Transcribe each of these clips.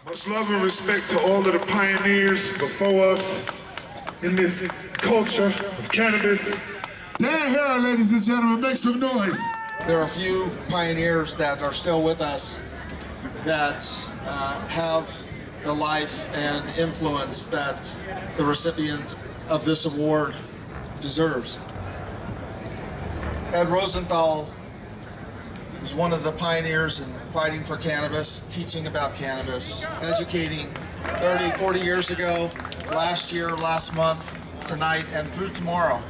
Much love and respect to all of the pioneers before us in this culture of cannabis. Dan here, ladies and gentlemen, make some noise. There are a few pioneers that are still with us that have the life and influence that the recipient of this award deserves. Ed Rosenthal was one of the pioneers in fighting for cannabis, teaching about cannabis, educating 30, 40 years ago, last year, last month, tonight, and through tomorrow.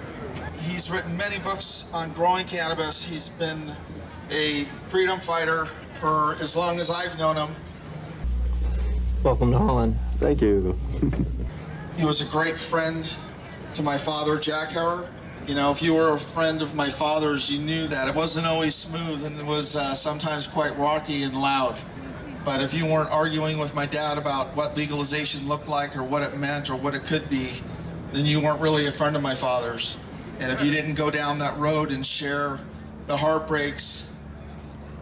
He's written many books on growing cannabis. He's been a freedom fighter for as long as I've known him. Welcome to Holland. Thank you. He was a great friend to my father, Jack Howard. You know, if you were a friend of my father's, you knew that it wasn't always smooth and it was sometimes quite rocky and loud. But if you weren't arguing with my dad about what legalization looked like or what it meant or what it could be, then you weren't really a friend of my father's. And if you didn't go down that road and share the heartbreaks,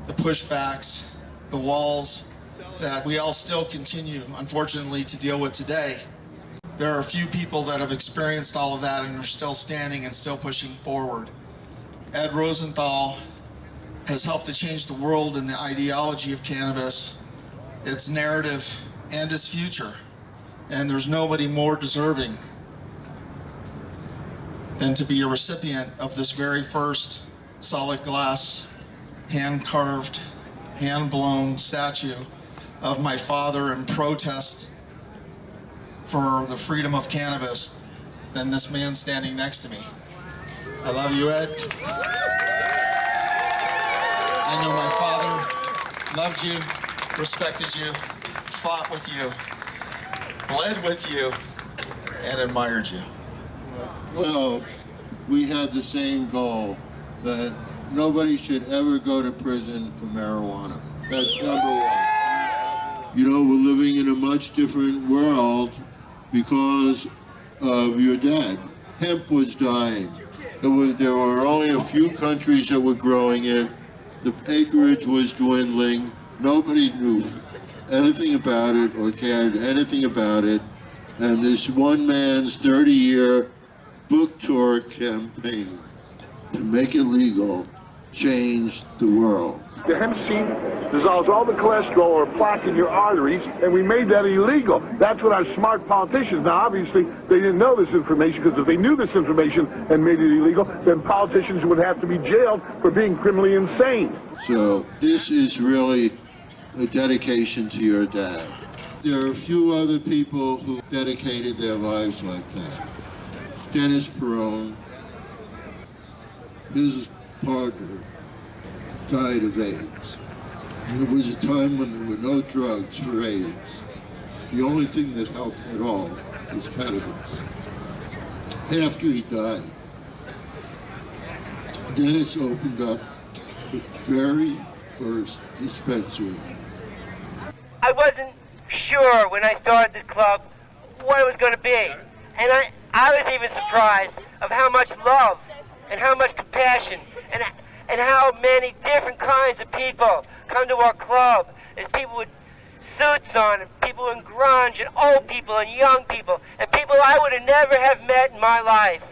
the pushbacks, the walls that we all still continue, unfortunately, to deal with today, there are a few people that have experienced all of that and are still standing and still pushing forward. Ed Rosenthal has helped to change the world and the ideology of cannabis, its narrative, and its future. And there's nobody more deserving than to be a recipient of this very first solid glass, hand-carved, hand-blown statue of my father in protest for the freedom of cannabis than this man standing next to me. I love you, Ed. I know my father loved you, respected you, fought with you, bled with you, and admired you. Well, we had the same goal, that nobody should ever go to prison for marijuana. That's number one. You know, we're living in a much different world because of your dad. Hemp was dying. There were only a few countries that were growing it. The acreage was dwindling. Nobody knew anything about it or cared anything about it. And this one man's 30-year book tour campaign to make it legal changed the world. The hemp seed dissolves all the cholesterol or plaque in your arteries, and we made that illegal. That's what our smart politicians, now obviously they didn't know this information, because if they knew this information and made it illegal, then politicians would have to be jailed for being criminally insane. So this is really a dedication to your dad. There are a few other people who dedicated their lives like that. Dennis Peron, his partner, died of AIDS. And it was a time when there were no drugs for AIDS. The only thing that helped at all was cannabis. After he died, Dennis opened up the very first dispensary. I wasn't sure when I started the club what it was going to be. And I was even surprised of how much love and how much compassion and how many different kinds of people come to our club. There's people with suits on, and people in grunge, and old people, and young people, and people I would have never have met in my life.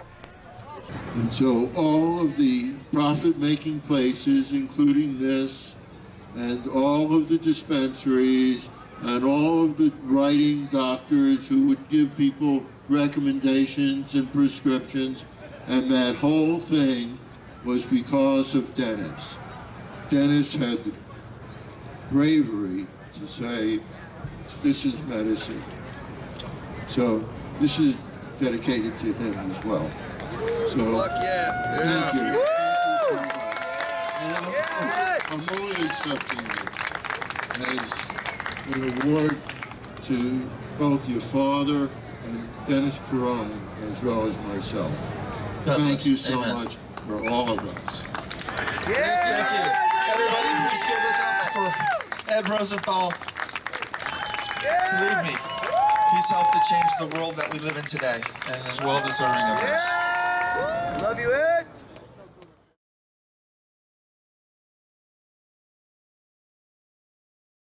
And so all of the profit-making places, including this, and all of the dispensaries, and all of the writing doctors who would give people recommendations and prescriptions, and that whole thing was because of Dennis. Dennis had the bravery to say, this is medicine. So this is dedicated to him as well. So thank you. Thank you so much. And I'm only accepting it as an award to both your father and Dennis Peron, as well as myself. Thank you so much for all of us. Thank you. Everybody, please give it up for Ed Rosenthal. Believe me, he's helped to change the world that we live in today and is well deserving of this. Love you, Ed.